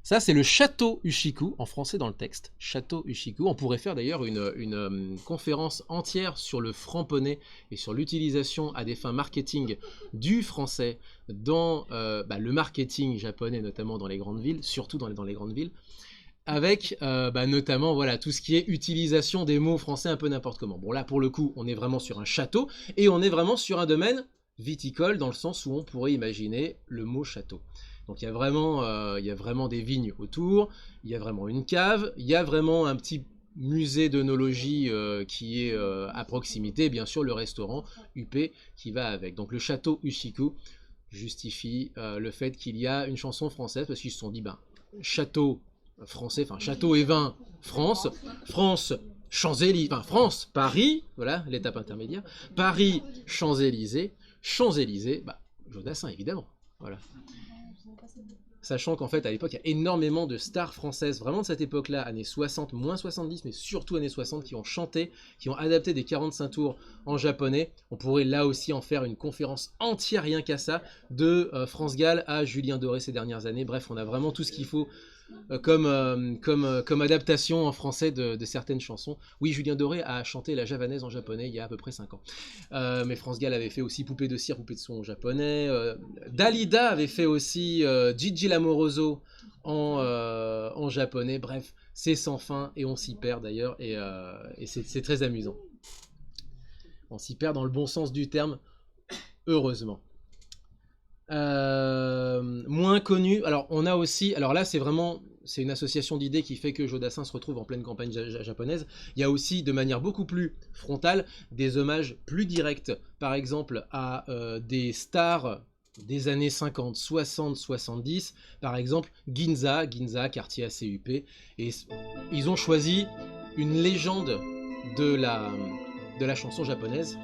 c'est le château Ushiku, en français dans le texte, château Ushiku. On pourrait faire d'ailleurs une conférence entière sur le franc-poney et sur l'utilisation à des fins marketing du français dans le marketing japonais, notamment dans les grandes villes, surtout dans les grandes villes, avec notamment voilà, tout ce qui est utilisation des mots français un peu n'importe comment. Bon là pour le coup on est vraiment sur un château et on est vraiment sur un domaine viticole dans le sens où on pourrait imaginer le mot château. Donc il y a vraiment des vignes autour, il y a vraiment une cave, il y a vraiment un petit musée d'œnologie qui est à proximité, bien sûr le restaurant UP qui va avec. Donc le château Ushiku justifie le fait qu'il y a une chanson française parce qu'ils se sont dit château français, enfin château et vin France, Champs-Élysées, enfin France, Paris, voilà l'étape intermédiaire, Paris, Champs-Élysées, Jodassin évidemment, voilà. Sachant qu'en fait, à l'époque, il y a énormément de stars françaises, vraiment de cette époque-là, années 60, moins 70, mais surtout années 60, qui ont chanté, qui ont adapté des 45 tours en japonais. On pourrait là aussi en faire une conférence entière, rien qu'à ça, de France Gall à Julien Doré ces dernières années. Bref, on a vraiment tout ce qu'il faut comme adaptation en français de certaines chansons. Oui, Julien Doré a chanté La Javanaise en japonais il y a à peu près 5 ans. Mais France Gall avait fait aussi Poupée de cire, Poupée de son en japonais. Dalida avait fait aussi Gigi Lamoroso en japonais. Bref, c'est sans fin et on s'y perd d'ailleurs et c'est très amusant. On s'y perd dans le bon sens du terme, heureusement. Moins connu, alors on a aussi, alors là c'est une association d'idées qui fait que Jodassin se retrouve en pleine campagne japonaise. Il y a aussi de manière beaucoup plus frontale des hommages plus directs, par exemple à des stars des années 50, 60, 70, par exemple Ginza, quartier ACUP, et ils ont choisi une légende de la chanson japonaise.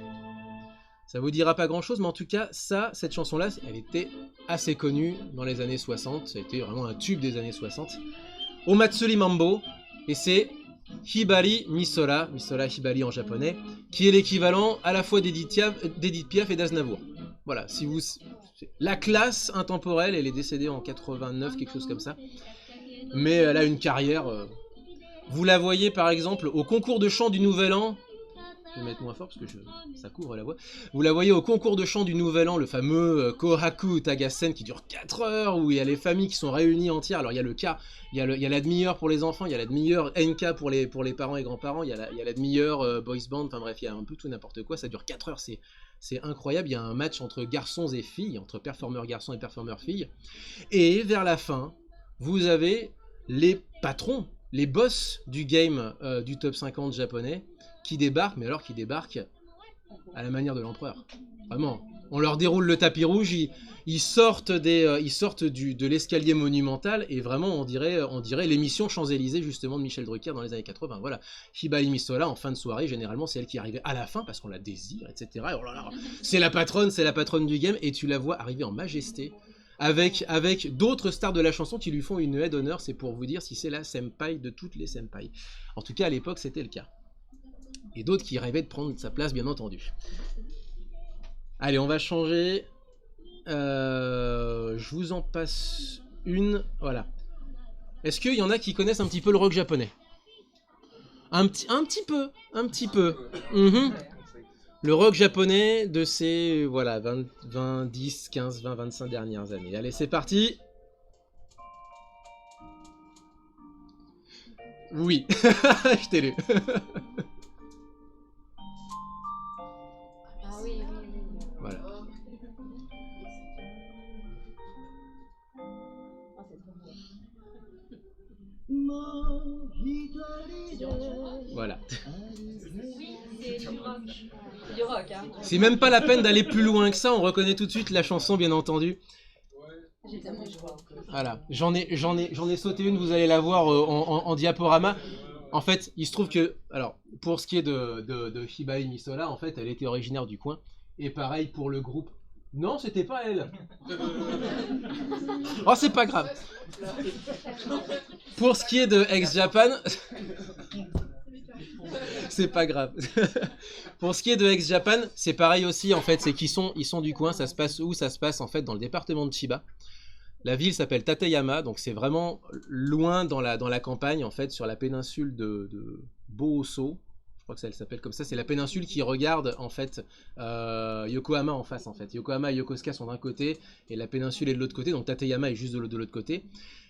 Ça vous dira pas grand chose, mais en tout cas, cette chanson-là, elle était assez connue dans les années 60. Ça a été vraiment un tube des années 60. Omatsuri Mambo, et c'est Hibari Misora Hibari en japonais, qui est l'équivalent à la fois d'Edith Piaf et d'Aznavour. Voilà, la classe intemporelle, elle est décédée en 89, quelque chose comme ça. Mais elle a une carrière... Vous la voyez par exemple au concours de chant du Nouvel An, Je vais mettre moins fort parce que ça couvre la voix. Vous la voyez au concours de chant du Nouvel An, le fameux Kohaku Tagasen qui dure 4 heures, où il y a les familles qui sont réunies entières. Alors il y a le cas, il y a la demi-heure pour les enfants, il y a la demi-heure NK pour les parents et grands-parents, il y a la demi-heure boys band, enfin bref, il y a un peu tout n'importe quoi. Ça dure 4 heures, c'est incroyable. Il y a un match entre garçons et filles, entre performeurs garçons et performeurs filles. Et vers la fin, vous avez les patrons, les boss du game du top 50 japonais qui débarquent, mais alors qui débarquent à la manière de l'empereur. Vraiment, on leur déroule le tapis rouge, ils sortent de l'escalier monumental et vraiment on dirait l'émission Champs-Élysées justement de Michel Drucker dans les années 80. Voilà, Hibari Misola en fin de soirée, généralement c'est elle qui arrivait à la fin parce qu'on la désire, etc. Et oh là là, c'est la patronne du game et tu la vois arriver en majesté. Avec d'autres stars de la chanson qui lui font une haie d'honneur, c'est pour vous dire si c'est la senpai de toutes les senpai. En tout cas, à l'époque, c'était le cas. Et d'autres qui rêvaient de prendre sa place, bien entendu. Allez, on va changer. Je vous en passe une. Voilà. Est-ce qu'il y en a qui connaissent un petit peu le rock japonais? Un petit peu. Le rock japonais de ces 20, 10, 15, 20, 25 dernières années. Allez, c'est parti. Oui, je t'ai lu. Ah oui. Voilà. Ah, c'est trop beau. Voilà. Oui, c'est du rock. C'est du rock, hein. C'est même pas la peine d'aller plus loin que ça, on reconnaît tout de suite la chanson, bien entendu. J'ai tellement de joie. Voilà, j'en ai sauté une, vous allez la voir en diaporama. En fait, il se trouve que, alors, pour ce qui est de Hibari Misola, en fait, elle était originaire du coin. Et pareil pour le groupe. Non, c'était pas elle. Oh, c'est pas grave. Pour ce qui est de Ex-Japan, c'est pas grave. Pour ce qui est de Ex-Japan, c'est pareil aussi en fait, c'est qu'ils sont du coin. Ça se passe où? Ça se passe en fait dans le département de Chiba. La ville s'appelle Tateyama, donc c'est vraiment loin dans la campagne en fait, sur la péninsule de Bohoso. Je crois que ça elle s'appelle comme ça. C'est la péninsule qui regarde en fait Yokohama en face en fait. Yokohama et Yokosuka sont d'un côté et la péninsule est de l'autre côté. Donc Tateyama est juste de l'autre côté.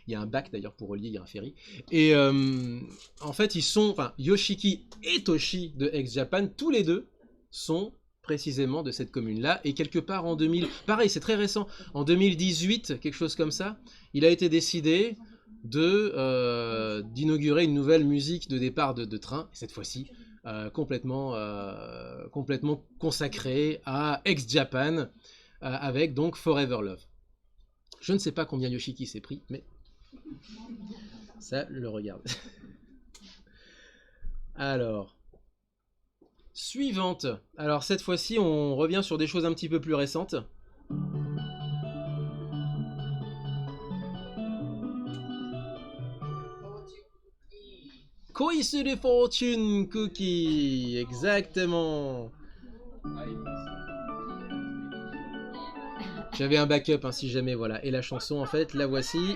Il y a un bac d'ailleurs pour relier, il y a un ferry. Et en fait, Yoshiki et Toshi de Ex-Japan, tous les deux sont précisément de cette commune-là. Et quelque part en 2000, pareil, c'est très récent, en 2018, quelque chose comme ça, il a été décidé d'inaugurer une nouvelle musique de départ de train, cette fois-ci complètement consacrée à Ex-Japan, avec donc Forever Love. Je ne sais pas combien Yoshiki s'est pris, mais ça, je le regarde. Alors, suivante. Alors cette fois-ci, on revient sur des choses un petit peu plus récentes. Koisuru Fortune Cookie, exactement. J'avais un backup hein, si jamais, voilà. Et la chanson, en fait, la voici.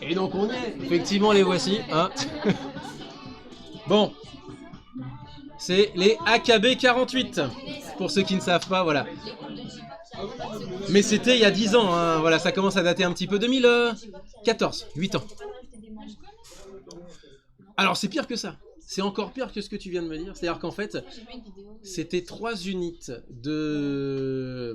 Et donc on y est. Effectivement, les voici. Hein. Bon. C'est les AKB 48. Pour ceux qui ne savent pas, voilà. Mais c'était il y a 10 ans. Hein. Voilà, ça commence à dater un petit peu. 2014, 8 ans. Alors, c'est pire que ça. C'est encore pire que ce que tu viens de me dire. C'est-à-dire qu'en fait, c'était 3 unités de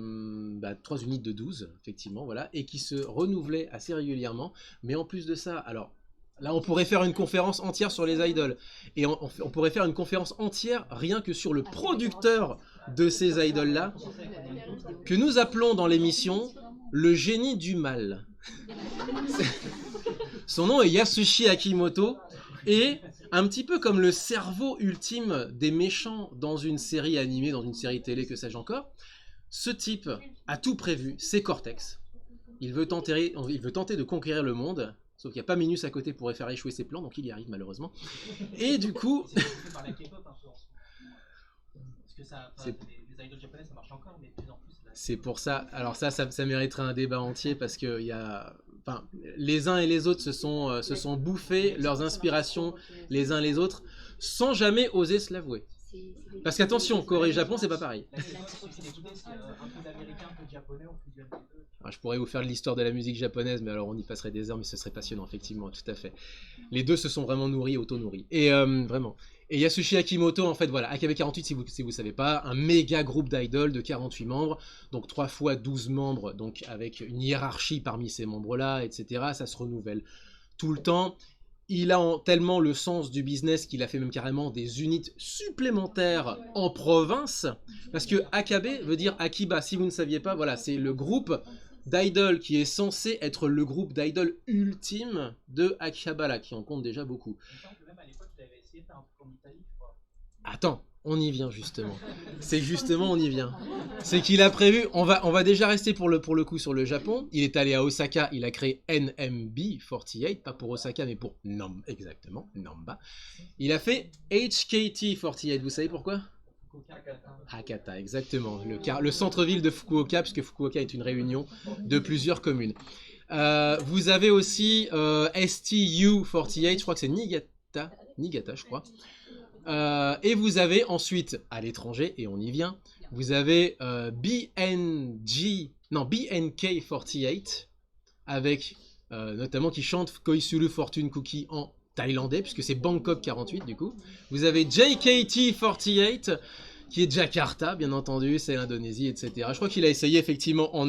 12, effectivement, voilà, et qui se renouvelaient assez régulièrement. Mais en plus de ça, alors, là, on pourrait faire une conférence entière sur les idoles. Et on pourrait faire une conférence entière rien que sur le producteur de ces idoles-là, que nous appelons dans l'émission le génie du mal. Son nom est Yasushi Akimoto, et un petit peu comme le cerveau ultime des méchants dans une série animée, dans une série télé, que sais-je encore, ce type a tout prévu, c'est Cortex. Il veut tenter de conquérir le monde, sauf qu'il n'y a pas Minus à côté pour faire échouer ses plans, donc il y arrive malheureusement. Et du coup... Les idoles japonaises, ça marche encore, mais de plus en plus... C'est pour ça, alors ça mériterait un débat entier, parce qu'il y a enfin, les uns et les autres se sont bouffés leurs inspirations les uns les autres sans jamais oser se l'avouer. Parce qu'attention, Corée et Japon, c'est pas pareil. Alors, je pourrais vous faire l'histoire de la musique japonaise, mais alors on y passerait des heures, mais ce serait passionnant, effectivement, tout à fait. Les deux se sont vraiment nourris, auto-nourris. Et vraiment. Et Yasushi Akimoto, en fait, voilà, AKB 48, si vous savez pas, un méga groupe d'idoles de 48 membres, donc 3 fois 12 membres, donc avec une hiérarchie parmi ces membres-là, etc. Ça se renouvelle tout le temps. Il a tellement le sens du business qu'il a fait même carrément des unités supplémentaires en province. Parce que AKB veut dire Akiba. Si vous ne saviez pas, voilà, c'est le groupe d'idoles qui est censé être le groupe d'idoles ultime de Akihabara, qui en compte déjà beaucoup. Attends, on y vient justement. C'est justement, on y vient. C'est qu'il a prévu, on va déjà rester pour le coup sur le Japon. Il est allé à Osaka, il a créé NMB48, pas pour Osaka mais pour exactement, Namba. Il a fait HKT48, vous savez pourquoi? Hakata, exactement. Le centre-ville de Fukuoka, puisque Fukuoka est une réunion de plusieurs communes. Vous avez aussi STU48, je crois que c'est Niigata, je crois. Et vous avez ensuite, à l'étranger, et on y vient, vous avez BNK48, avec notamment qui chante Koisuru Fortune Cookie en thaïlandais, puisque c'est Bangkok 48 du coup. Vous avez JKT48, qui est Jakarta, bien entendu, c'est l'Indonésie, etc. Je crois qu'il a essayé effectivement en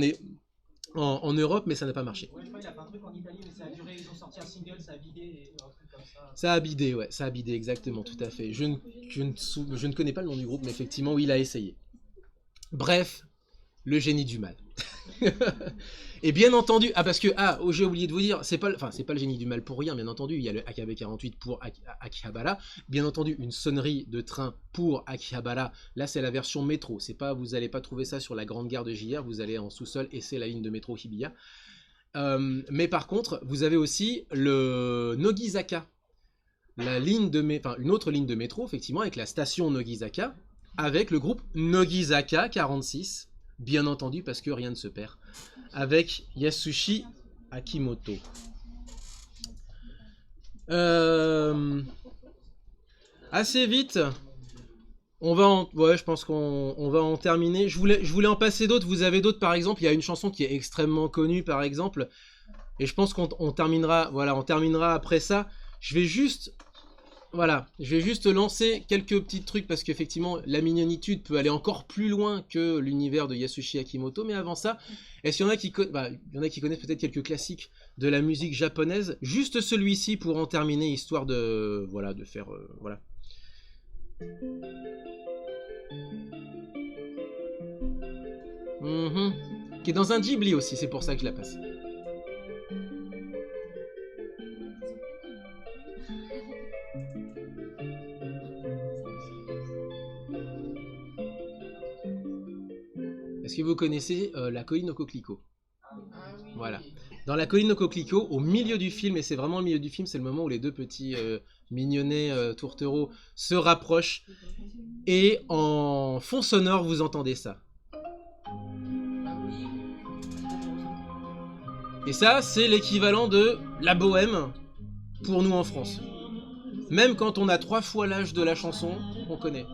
Europe, mais ça n'a pas marché. Ouais, je crois qu'il a fait un truc en Italie, mais ça a duré, ils ont sorti un single, ça a bidé, et un truc comme ça. Ça a bidé, ouais, ça a bidé, exactement, tout à fait. Je ne connais pas le nom du groupe, mais effectivement, oui, il a essayé. Bref, le génie du mal. Et bien entendu, parce que, j'ai oublié de vous dire, c'est pas le génie du mal pour rien, bien entendu, il y a le AKB 48 pour Akihabara, bien entendu, une sonnerie de train pour Akihabara, là c'est la version métro, vous n'allez pas trouver ça sur la grande gare de JR, vous allez en sous-sol et c'est la ligne de métro Hibiya. Mais par contre, vous avez aussi le Nogizaka, une autre ligne de métro, effectivement, avec la station Nogizaka, avec le groupe Nogizaka 46, bien entendu, parce que rien ne se perd, avec Yasushi Akimoto. Assez vite, je pense qu'on va en terminer. Je voulais en passer d'autres. Vous avez d'autres, par exemple. Il y a une chanson qui est extrêmement connue, par exemple. Et je pense qu'on terminera, on terminera après ça. Je vais juste lancer quelques petits trucs parce qu'effectivement, la mignonitude peut aller encore plus loin que l'univers de Yasushi Akimoto. Mais avant ça, est-ce qu'il y en a qui connaissent peut-être quelques classiques de la musique japonaise? Juste celui-ci pour en terminer, histoire de faire qui est dans un Ghibli aussi, c'est pour ça que je la passe. Est-ce que vous connaissez la colline au coquelicot? Voilà. Dans la colline au coquelicot, au milieu du film, et c'est vraiment le milieu du film, c'est le moment où les deux petits mignonnets tourtereaux se rapprochent, et en fond sonore, vous entendez ça. Et ça, c'est l'équivalent de la bohème pour nous en France. Même quand on a 3 fois l'âge de la chanson, on connaît.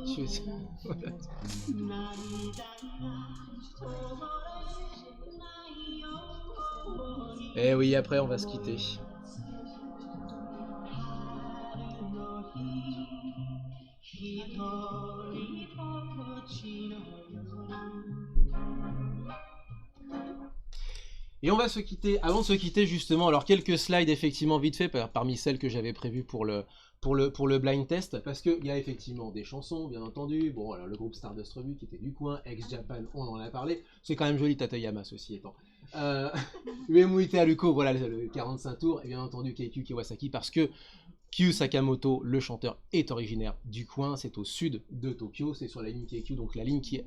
Et oui, après on va se quitter. Et on va se quitter, avant de se quitter justement, alors quelques slides effectivement vite fait parmi celles que j'avais prévues pour le blind test, parce qu'il y a effectivement des chansons, bien entendu. Bon, alors le groupe Stardust Revue qui était du coin, ex-Japan, on en a parlé, c'est quand même joli Tateyama ceci étant. Uemuite Haruko, voilà le 45 tours, et bien entendu Keikyu Kawasaki, parce que Kyu Sakamoto, le chanteur, est originaire du coin, c'est au sud de Tokyo, c'est sur la ligne Keikyu, donc la ligne qui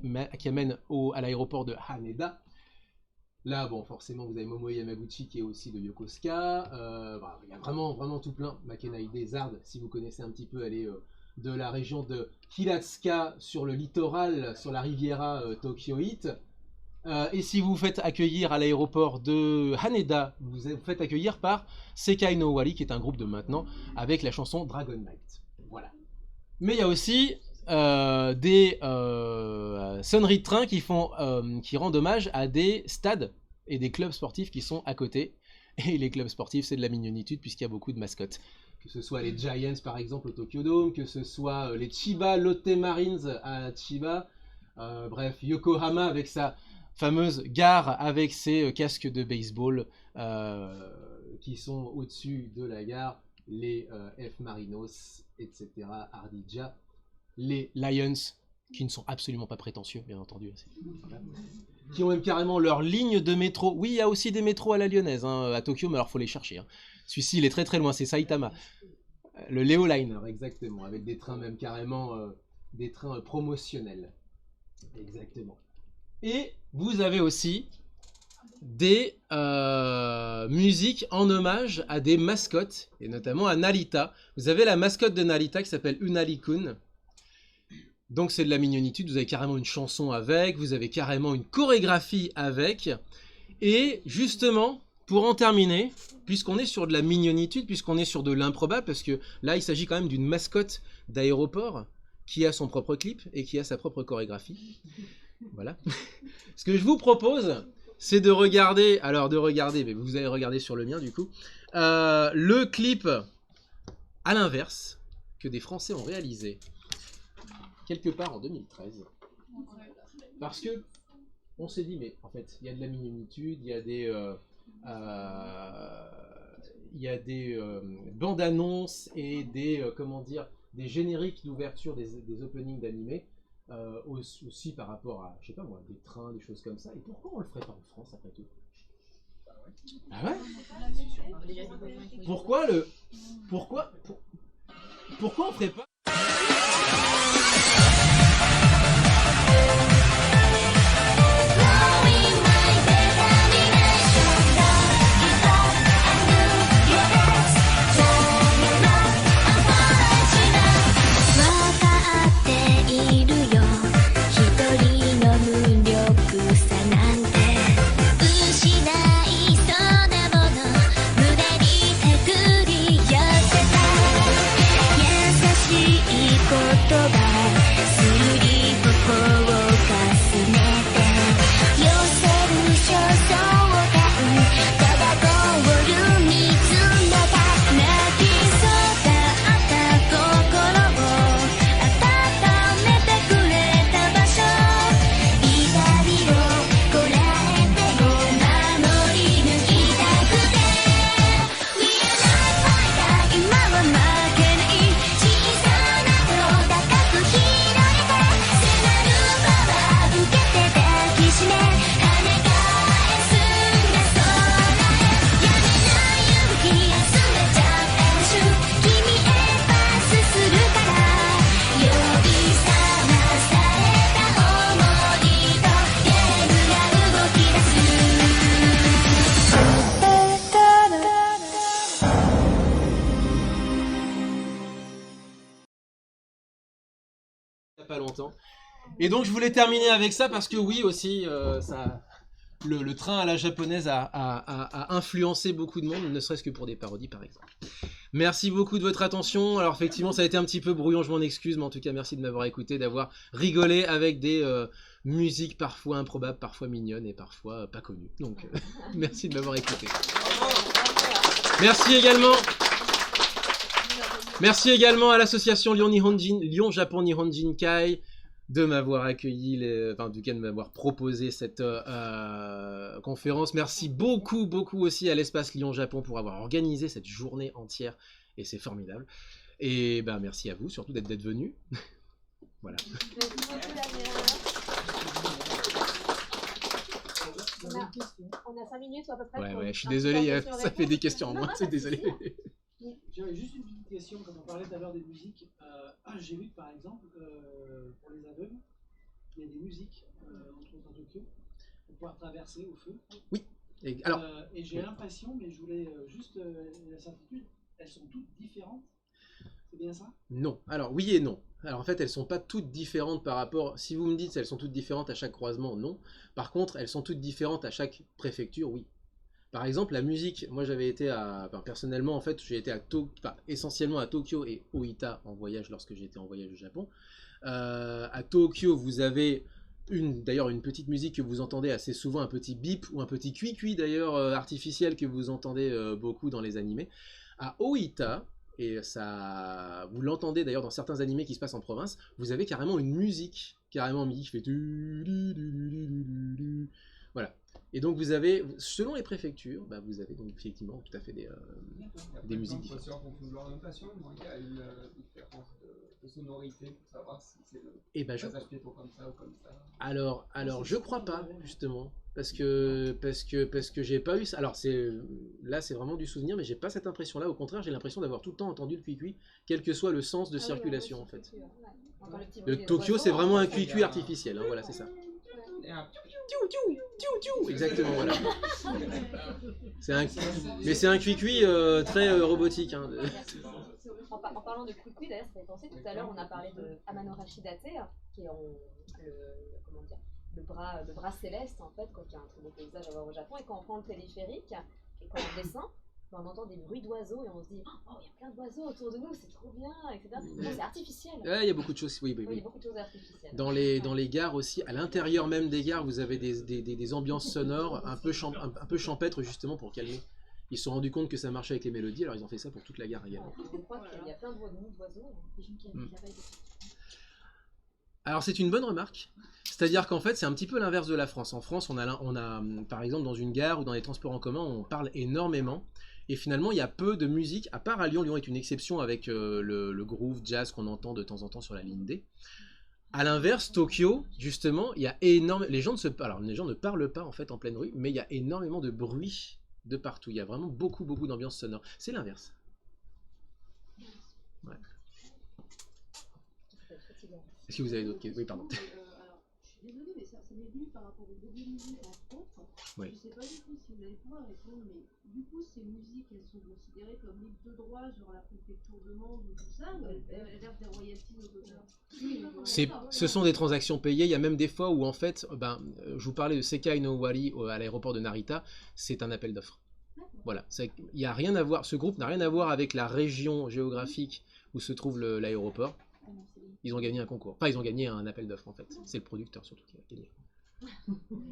amène à l'aéroport de Haneda. Là, bon, forcément, vous avez Momoe Yamaguchi qui est aussi de Yokosuka. Il y a vraiment tout plein. Makenaide Zard, si vous connaissez un petit peu, elle est de la région de Hiratsuka, sur le littoral, sur la Riviera Tokyoite. Et si vous vous faites accueillir à l'aéroport de Haneda, vous vous faites accueillir par Sekai no Owari, qui est un groupe de maintenant, avec la chanson Dragon Knight. Voilà. Mais il y a aussi des sonneries de train qui rendent hommage à des stades et des clubs sportifs qui sont à côté. Et les clubs sportifs, c'est de la mignonitude puisqu'il y a beaucoup de mascottes. Que ce soit les Giants par exemple au Tokyo Dome, que ce soit les Chiba Lotte Marines à Chiba, bref, Yokohama avec sa fameuse gare avec ses casques de baseball qui sont au-dessus de la gare, les F Marinos, etc., Ardija, les Lions, qui ne sont absolument pas prétentieux, bien entendu, qui ont même carrément leur ligne de métro. Oui, il y a aussi des métros à la lyonnaise, hein, à Tokyo, mais alors il faut les chercher. Hein. Celui-ci, il est très très loin, c'est Saitama. Le Leo Liner, exactement, avec des trains même carrément, des trains promotionnels. Exactement. Et vous avez aussi des musiques en hommage à des mascottes, et notamment à Narita. Vous avez la mascotte de Narita qui s'appelle Unari-kun. Donc c'est de la mignonitude, vous avez carrément une chanson avec, vous avez carrément une chorégraphie avec. Et justement, pour en terminer, puisqu'on est sur de la mignonitude, puisqu'on est sur de l'improbable, parce que là il s'agit quand même d'une mascotte d'aéroport qui a son propre clip et qui a sa propre chorégraphie. Voilà. Ce que je vous propose, c'est de regarder, mais vous allez regarder sur le mien du coup, le clip à l'inverse que des Français ont réalisé quelque part en 2013. Parce que on s'est dit, mais en fait, il y a de la mignonitude, il y a des bandes annonces et des des génériques d'ouverture des openings d'animés. Aussi par rapport à, je sais pas moi, des trains, des choses comme ça. Et pourquoi on le ferait pas en France après tout? Ah ouais? Pourquoi on ferait pas? Pas longtemps. Et donc je voulais terminer avec ça parce que oui aussi le train à la japonaise a influencé beaucoup de monde, ne serait-ce que pour des parodies par exemple. Merci beaucoup de votre attention. Alors effectivement ça a été un petit peu brouillon, je m'en excuse, mais en tout cas merci de m'avoir écouté, d'avoir rigolé avec des musiques parfois improbables, parfois mignonnes et parfois pas connues. Donc merci de m'avoir écouté. Merci également à l'association Lyon-Japon Nihonjin Kai de m'avoir accueilli, en tout cas de m'avoir proposé cette conférence. Merci beaucoup aussi à l'espace Lyon-Japon pour avoir organisé cette journée entière et c'est formidable. Et ben merci à vous surtout d'être venus. Voilà. On a 5 minutes à peu près. Ouais, je suis désolé, ça fait des questions en moins, c'est désolé. J'avais juste une petite question, comme on parlait tout à l'heure des musiques. J'ai vu que par exemple, pour les aveugles, il y a des musiques, entre autres à Tokyo, pour pouvoir traverser au feu. Oui. Et j'ai l'impression, mais je voulais juste la certitude, elles sont toutes différentes. C'est bien ça? Non. Alors oui et non. Alors en fait, elles sont pas toutes différentes par rapport. Si vous me dites elles sont toutes différentes à chaque croisement, non. Par contre, elles sont toutes différentes à chaque préfecture, oui. Par exemple, la musique, moi j'avais été personnellement en fait, j'ai été essentiellement à Tokyo et Oita en voyage lorsque j'ai été en voyage au Japon. À Tokyo, vous avez d'ailleurs une petite musique que vous entendez assez souvent, un petit bip ou un petit cui-cui d'ailleurs artificiel que vous entendez beaucoup dans les animés. À Oita, et ça, vous l'entendez d'ailleurs dans certains animés qui se passent en province, vous avez carrément une musique, qui fait voilà. Et donc vous avez, selon les préfectures, vous avez donc effectivement tout à fait des musiques différentes. En fonction de l'orientation, il y a une différence de sonorité pour savoir si c'est Et le passage piéton comme ça ou comme ça. Alors je crois pas justement, parce que j'ai pas eu ça. Alors là c'est vraiment du souvenir, mais j'ai pas cette impression-là. Au contraire, j'ai l'impression d'avoir tout le temps entendu le cuicui, quel que soit le sens de circulation en fait. Le Tokyo, c'est vraiment un cuicui artificiel. Hein, voilà, c'est ça. Exactement, voilà. Mais c'est un cuicui très robotique. Hein. En parlant de cuicui, d'ailleurs, ça fait penser, tout à l'heure, on a parlé de Amano Hashidate, qui est le bras céleste, en fait, qui a un très beau paysage à voir au Japon. Et quand on prend le téléphérique, et quand on descend, on entend des bruits d'oiseaux et on se dit oh, il y a plein d'oiseaux autour de nous, c'est trop bien, etc. Non, c'est artificiel. Ouais, il y a beaucoup de choses, oui. Il y a beaucoup de choses artificielles. Dans les gares aussi, à l'intérieur même des gares, vous avez des ambiances sonores un peu champêtres justement pour calmer. Ils se sont rendus compte que ça marchait avec les mélodies, alors ils ont fait ça pour toute la gare également. Je crois qu'il y a plein de nids d'oiseaux. Alors c'est une bonne remarque. C'est-à-dire qu'en fait, c'est un petit peu l'inverse de la France. En France, on a, par exemple, dans une gare ou dans les transports en commun, on parle énormément. Et finalement, il y a peu de musique, à part à Lyon. Lyon est une exception avec le groove jazz qu'on entend de temps en temps sur la ligne D. À l'inverse, Tokyo, justement, il y a énormément... Les gens ne parlent pas en fait en pleine rue, mais il y a énormément de bruit de partout. Il y a vraiment beaucoup d'ambiance sonore. C'est l'inverse. Ouais. Est-ce que vous avez d'autres questions? Oui, pardon. Je suis désolée, mais ça m'est venu par rapport aux groupes de musique en France. Oui. Je ne sais pas du tout si vous allez pouvoir répondre, mais du coup, ces musiques, elles sont considérées comme libres de droit, genre la préfecture de Mende ou tout ça, ou elles versent des royalties aux auteurs? Ce sont des transactions payées. Il y a même des fois où, en fait, je vous parlais de Sekai no Wari à l'aéroport de Narita, c'est un appel d'offres. Voilà. Il y a rien à voir, ce groupe n'a rien à voir avec la région géographique où se trouve l'aéroport. Ils ont gagné un concours. Enfin, ils ont gagné un appel d'offres en fait. C'est le producteur surtout qui a gagné.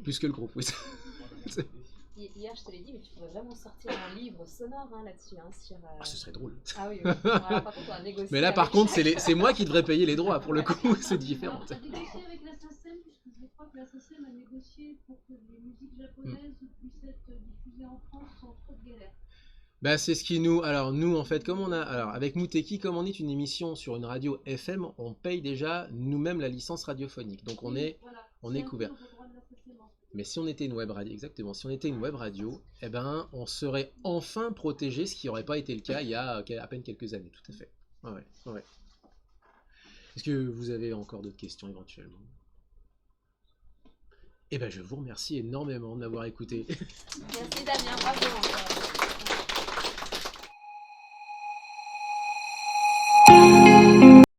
Plus que le groupe, oui. Hier, je te l'ai dit, mais tu pourrais vraiment sortir un livre sonore là-dessus. Sur, ce serait drôle. Ah oui. Alors, par contre, on va négocier. Mais là, par contre, c'est moi qui devrais payer les droits. Pour le coup, c'est différent. On a négocié avec la SACEM, puisque je crois que la SACEM a négocié pour que les musiques japonaises puissent être diffusées en France sans trop de galère. C'est ce qui nous... Alors nous en fait, avec Muteki, comme on est une émission sur une radio FM, on paye déjà nous-mêmes la licence radiophonique. Donc on est couvert. Mais si on était une web radio, exactement, si on était une web radio, on serait enfin protégé, ce qui n'aurait pas été le cas il y a à peine quelques années, tout à fait. Ouais. Est-ce que vous avez encore d'autres questions éventuellement? Je vous remercie énormément de m'avoir écouté. Merci Damien, bravo encore.